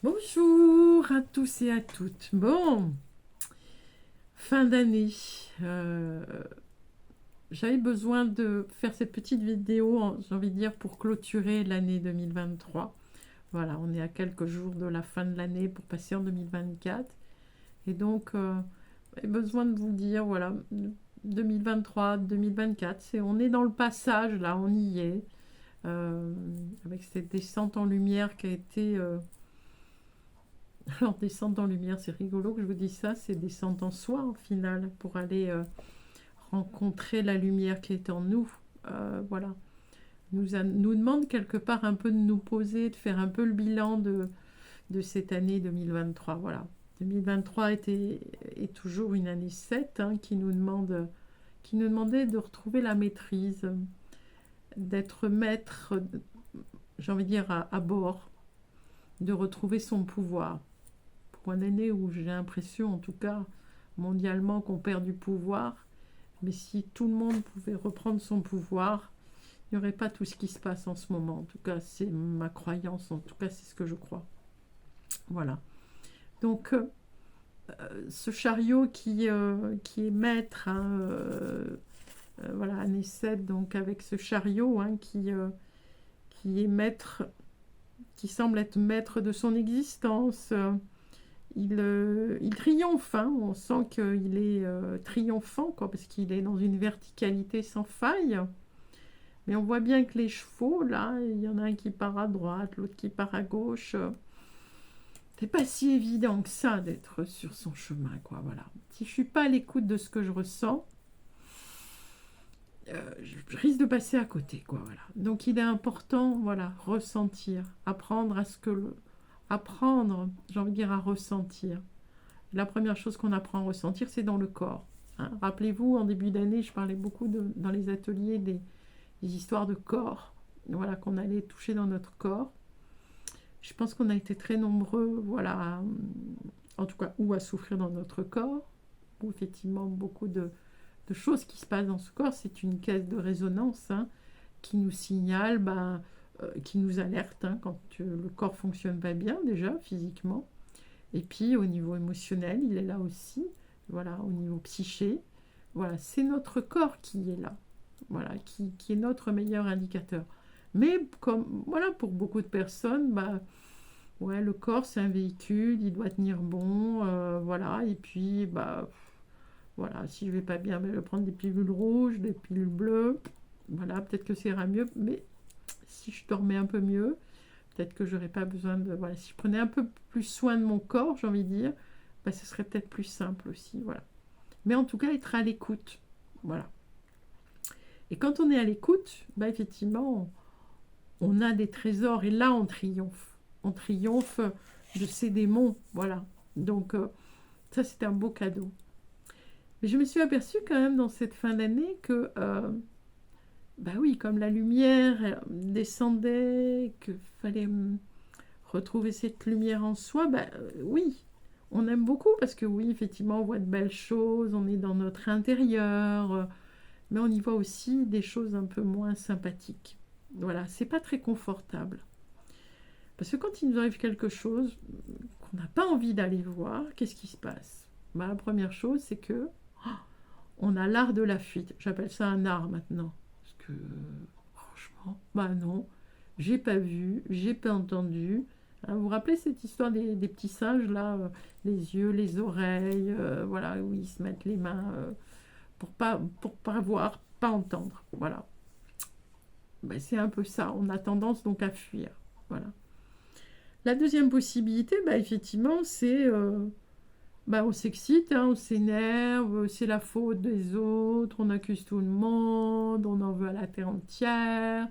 Bonjour à tous et à toutes. Bon, fin d'année. J'avais besoin de faire cette petite vidéo, j'ai envie de dire, pour clôturer l'année 2023. Voilà, on est à quelques jours de la fin de l'année pour passer en 2024. Et donc, j'avais besoin de vous dire, voilà, 2023, 2024, on est dans le passage, là, on y est. euh, avec cette descente en lumière qui a été... alors, descente en lumière, c'est rigolo que je vous dise ça, c'est descendre en soi, au final, pour aller rencontrer la lumière qui est en nous. Voilà. Nous demande quelque part un peu de nous poser, de faire un peu le bilan de cette année 2023. Voilà. 2023 est toujours une année 7 hein, qui nous demandait de retrouver la maîtrise, d'être maître, j'ai envie de dire, à bord, de retrouver son pouvoir. Pour une année où j'ai l'impression, en tout cas mondialement, qu'on perd du pouvoir, mais si tout le monde pouvait reprendre son pouvoir, il n'y aurait pas tout ce qui se passe en ce moment. En tout cas, c'est ma croyance, en tout cas, c'est ce que je crois. Voilà. Donc, ce chariot qui est maître, hein, voilà, année 7, donc avec ce chariot hein, qui est maître, qui semble être maître de son existence. Il triomphe, hein, on sent qu'il est triomphant, quoi, parce qu'il est dans une verticalité sans faille. Mais on voit bien que les chevaux, là, il y en a un qui part à droite, l'autre qui part à gauche. C'est pas si évident que ça d'être sur son chemin, quoi, voilà. Si je suis pas à l'écoute de ce que je ressens, je risque de passer à côté, quoi, voilà. Donc il est important, voilà, ressentir, apprendre à ce que apprendre, j'ai envie de dire, à ressentir. La première chose qu'on apprend à ressentir, c'est dans le corps. Hein. Rappelez-vous, en début d'année, je parlais beaucoup dans les ateliers des histoires de corps, voilà, qu'on allait toucher dans notre corps. Je pense qu'on a été très nombreux, voilà, en tout cas, ou à souffrir dans notre corps, ou effectivement beaucoup de choses qui se passent dans ce corps. C'est une caisse de résonance hein, qui nous signale, qui nous alerte hein, quand le corps fonctionne pas bien déjà physiquement. Et puis au niveau émotionnel, il est là aussi. Voilà, au niveau psyché. Voilà, c'est notre corps qui est là. Voilà, qui est notre meilleur indicateur. Mais comme voilà, pour beaucoup de personnes, ouais, le corps c'est un véhicule, il doit tenir bon, voilà. Et puis voilà, si je vais pas bien, je vais prendre des pilules rouges, des pilules bleues. Voilà, peut-être que ça ira mieux, mais si je dormais un peu mieux, peut-être que j'aurais pas besoin de... Voilà, si je prenais un peu plus soin de mon corps, j'ai envie de dire, ce serait peut-être plus simple aussi, voilà. Mais en tout cas, être à l'écoute, voilà. Et quand on est à l'écoute, effectivement, on a des trésors et là, on triomphe. On triomphe de ces démons, voilà. Donc, ça, c'est un beau cadeau. Mais je me suis aperçue quand même dans cette fin d'année que... oui, comme la lumière descendait, qu'il fallait retrouver cette lumière en soi, oui, on aime beaucoup parce que oui, effectivement, on voit de belles choses, on est dans notre intérieur, mais on y voit aussi des choses un peu moins sympathiques. Voilà, c'est pas très confortable. Parce que quand il nous arrive quelque chose qu'on n'a pas envie d'aller voir, qu'est-ce qui se passe? La première chose, c'est que on a l'art de la fuite. J'appelle ça un art maintenant. Parce que, franchement, non, j'ai pas vu, j'ai pas entendu. Hein, vous vous rappelez cette histoire des petits singes, là, les yeux, les oreilles, voilà, où ils se mettent les mains pour pas voir, pas entendre. Voilà. C'est un peu ça. On a tendance donc à fuir. Voilà. La deuxième possibilité, effectivement, c'est on s'excite, hein, on s'énerve, c'est la faute des autres, on accuse tout le monde, on en veut à la terre entière,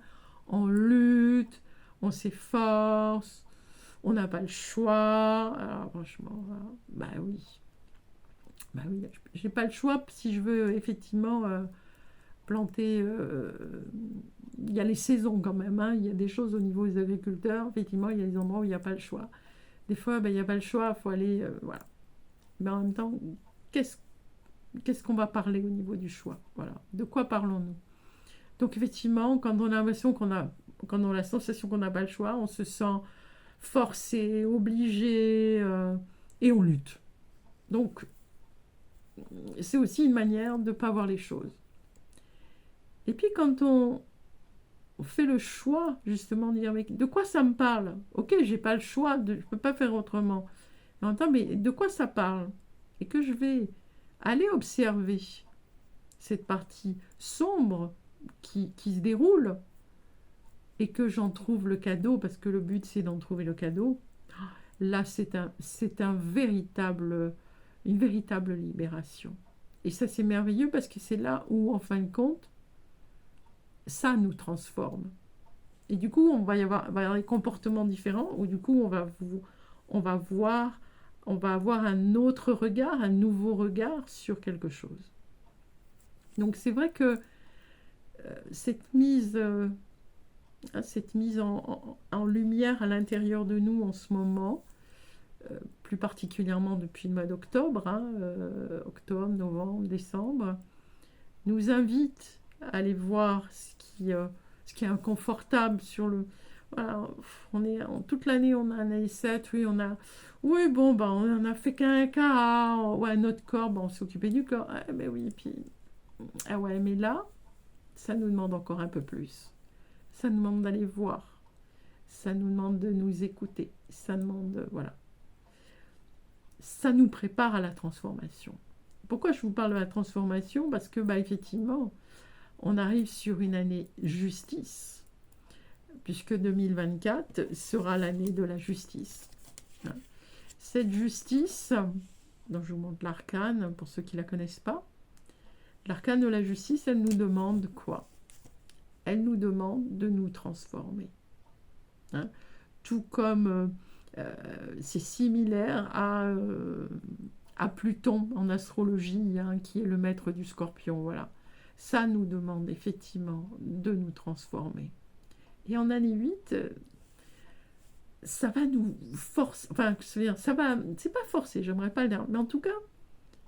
on lutte, on s'efforce, on n'a pas le choix. Alors franchement, oui. Oui, j'ai pas le choix si je veux effectivement planter. Il y a les saisons quand même, hein, il y a des choses au niveau des agriculteurs, effectivement, il y a des endroits où il n'y a pas le choix. Des fois, il n'y a pas le choix, il faut aller. Voilà. Mais en même temps, qu'est-ce qu'on va parler au niveau du choix? Voilà. De quoi parlons-nous? Donc effectivement, quand on a l'impression quand on a la sensation qu'on n'a pas le choix, on se sent forcé, obligé, et on lutte. Donc, c'est aussi une manière de ne pas voir les choses. Et puis quand on fait le choix, justement, de dire, mais de quoi ça me parle? Ok, j'ai pas le choix, je ne peux pas faire autrement. En même temps, mais de quoi ça parle? Et que je vais aller observer cette partie sombre qui se déroule et que j'en trouve le cadeau, parce que le but c'est d'en trouver le cadeau, là une véritable libération. Et ça c'est merveilleux parce que c'est là où en fin de compte, ça nous transforme. Et du coup, va y avoir des comportements différents où du coup on va voir, on va avoir un autre regard, un nouveau regard sur quelque chose. Donc c'est vrai que cette mise en lumière à l'intérieur de nous en ce moment, plus particulièrement depuis le mois d'octobre, octobre, novembre, décembre, nous invite à aller voir ce qui est inconfortable sur le... Voilà, toute l'année, on a un 7, oui, oui, bon, ben, on en a fait qu'un cas, ouais, notre corps, ben, on s'est occupé du corps, ah, ben oui, puis, ah ouais, mais là, ça nous demande encore un peu plus. Ça nous demande d'aller voir. Ça nous demande de nous écouter. Ça demande, voilà. Ça nous prépare à la transformation. Pourquoi je vous parle de la transformation? Parce que, bah, effectivement, on arrive sur une année justice, puisque 2024 sera l'année de la justice. Cette justice, dont je vous montre l'arcane, pour ceux qui ne la connaissent pas, l'arcane de la justice, elle nous demande quoi? Elle nous demande de nous transformer. Tout comme c'est similaire à Pluton en astrologie, qui est le maître du Scorpion. Voilà. Ça nous demande effectivement de nous transformer. Et en année 8, ça va nous forcer, enfin, ça va, c'est pas forcer, j'aimerais pas le dire, mais en tout cas,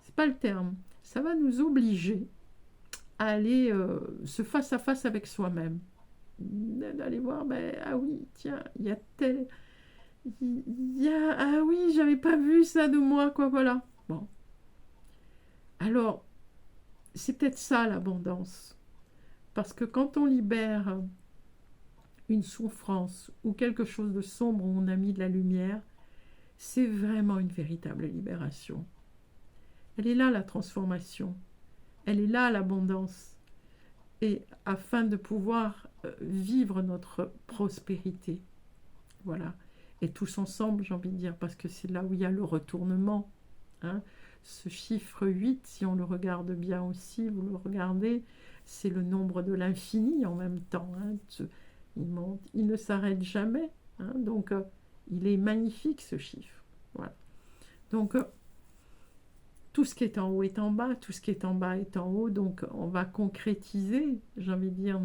c'est pas le terme. Ça va nous obliger à aller se face à face avec soi-même. D'aller voir, ben, ah oui, tiens, il y a tel... ah oui, j'avais pas vu ça de moi, quoi, voilà. Bon. Alors, c'est peut-être ça l'abondance. Parce que quand on libère une souffrance ou quelque chose de sombre où on a mis de la lumière, c'est vraiment une véritable libération. Elle est là, la transformation. Elle est là, l'abondance. Et afin de pouvoir vivre notre prospérité. Voilà. Et tous ensemble, j'ai envie de dire, parce que c'est là où il y a le retournement. Ce chiffre 8, si on le regarde bien aussi, vous le regardez, c'est le nombre de l'infini en même temps. Il monte, il ne s'arrête jamais. Donc, il est magnifique ce chiffre. Voilà. Donc, tout ce qui est en haut est en bas, tout ce qui est en bas est en haut. Donc, on va concrétiser, j'ai envie de dire,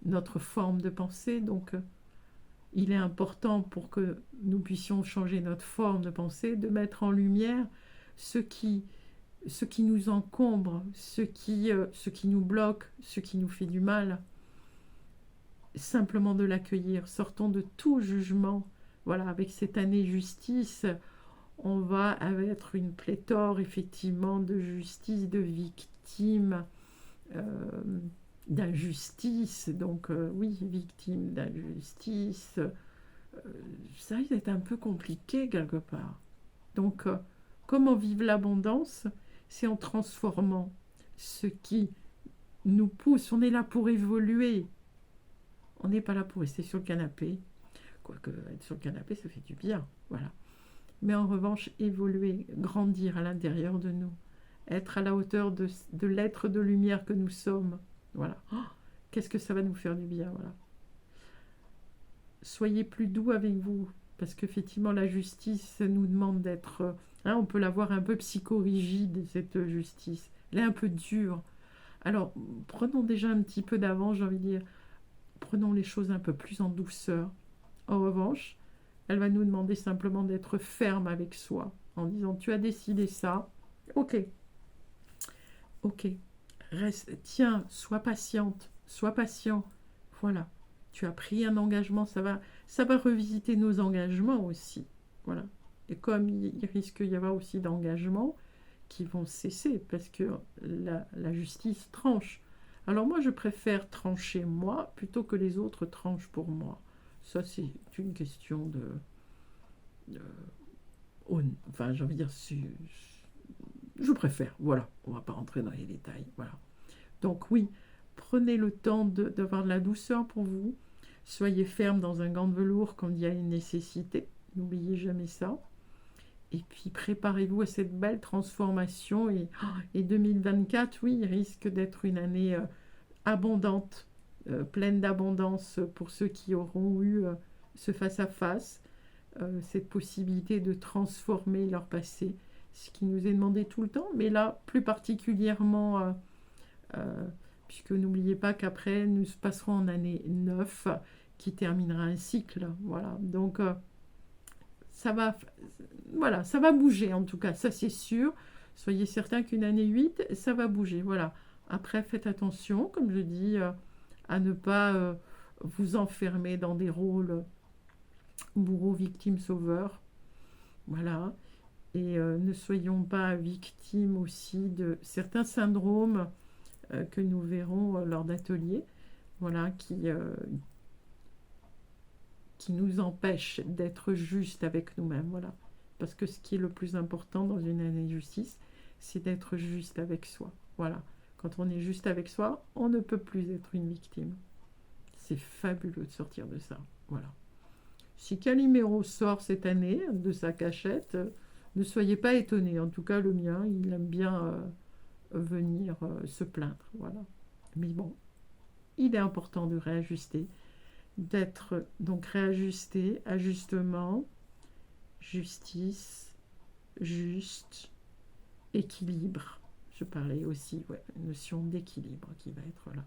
notre forme de pensée. Donc, il est important pour que nous puissions changer notre forme de pensée, de mettre en lumière ce qui nous encombre, ce qui nous bloque, ce qui nous fait du mal. Simplement de l'accueillir. Sortons de tout jugement. Voilà, avec cette année justice, on va être une pléthore, effectivement, de justice, de victimes, d'injustice. Donc, oui, victimes d'injustice. Ça risque d'être un peu compliqué quelque part. Donc, comment vivre l'abondance? C'est en transformant ce qui nous pousse. On est là pour évoluer. On n'est pas là pour rester sur le canapé. Quoique, être sur le canapé, ça fait du bien. Voilà. Mais en revanche, évoluer, grandir à l'intérieur de nous. Être à la hauteur de l'être de lumière que nous sommes. Voilà. Oh, qu'est-ce que ça va nous faire du bien, voilà. Soyez plus doux avec vous. Parce qu'effectivement, la justice nous demande d'être... on peut la voir un peu psychorigide, cette justice. Elle est un peu dure. Alors, prenons déjà un petit peu d'avance, j'ai envie de dire. Prenons les choses un peu plus en douceur. En revanche, elle va nous demander simplement d'être ferme avec soi, en disant, tu as décidé ça, ok, reste, tiens, sois patiente, sois patient, voilà, tu as pris un engagement, ça va revisiter nos engagements aussi. Voilà. Et comme il risque d'y avoir aussi d'engagements qui vont cesser parce que la justice tranche. Alors moi, je préfère trancher moi plutôt que les autres tranchent pour moi. Ça, c'est une question de enfin, j'ai envie de dire, je préfère. Voilà, on va pas rentrer dans les détails. Voilà. Donc oui, prenez le temps d'avoir de la douceur pour vous. Soyez ferme dans un gant de velours quand il y a une nécessité. N'oubliez jamais ça. Et puis préparez-vous à cette belle transformation. Et 2024, oui, il risque d'être une année abondante, pleine d'abondance pour ceux qui auront eu ce face-à-face, cette possibilité de transformer leur passé, ce qui nous est demandé tout le temps, mais là, plus particulièrement, puisque n'oubliez pas qu'après, nous passerons en année 9, qui terminera un cycle. Voilà, donc ça va, voilà, ça va bouger en tout cas, ça c'est sûr. Soyez certains qu'une année 8, ça va bouger. Voilà. Après, faites attention, comme je dis, à ne pas vous enfermer dans des rôles bourreau, victime, sauveur. Voilà. Et ne soyons pas victimes aussi de certains syndromes que nous verrons lors d'ateliers, voilà, qui nous empêchent d'être justes avec nous-mêmes. Voilà. Parce que ce qui est le plus important dans une année de justice, c'est d'être juste avec soi. Voilà. Quand on est juste avec soi, on ne peut plus être une victime. C'est fabuleux de sortir de ça. Voilà. Si Calimero sort cette année de sa cachette, ne soyez pas étonnés. En tout cas, le mien, il aime bien venir se plaindre. Voilà. Mais bon, il est important de réajuster, d'être donc réajusté, ajustement, justice, juste, équilibre. Je parlais aussi, une notion d'équilibre qui va être là.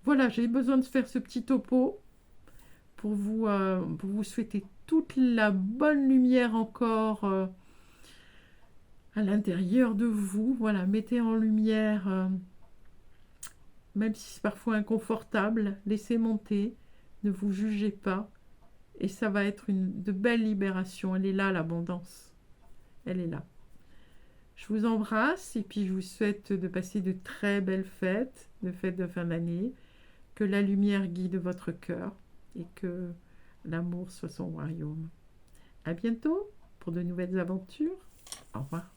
Voilà, j'ai besoin de faire ce petit topo pour vous souhaiter toute la bonne lumière encore à l'intérieur de vous. Voilà, mettez en lumière, même si c'est parfois inconfortable, laissez monter, ne vous jugez pas. Et ça va être de belles libérations. Elle est là, l'abondance. Elle est là. Je vous embrasse et puis je vous souhaite de passer de très belles fêtes de fin d'année. Que la lumière guide votre cœur et que l'amour soit son royaume. À bientôt pour de nouvelles aventures. Au revoir.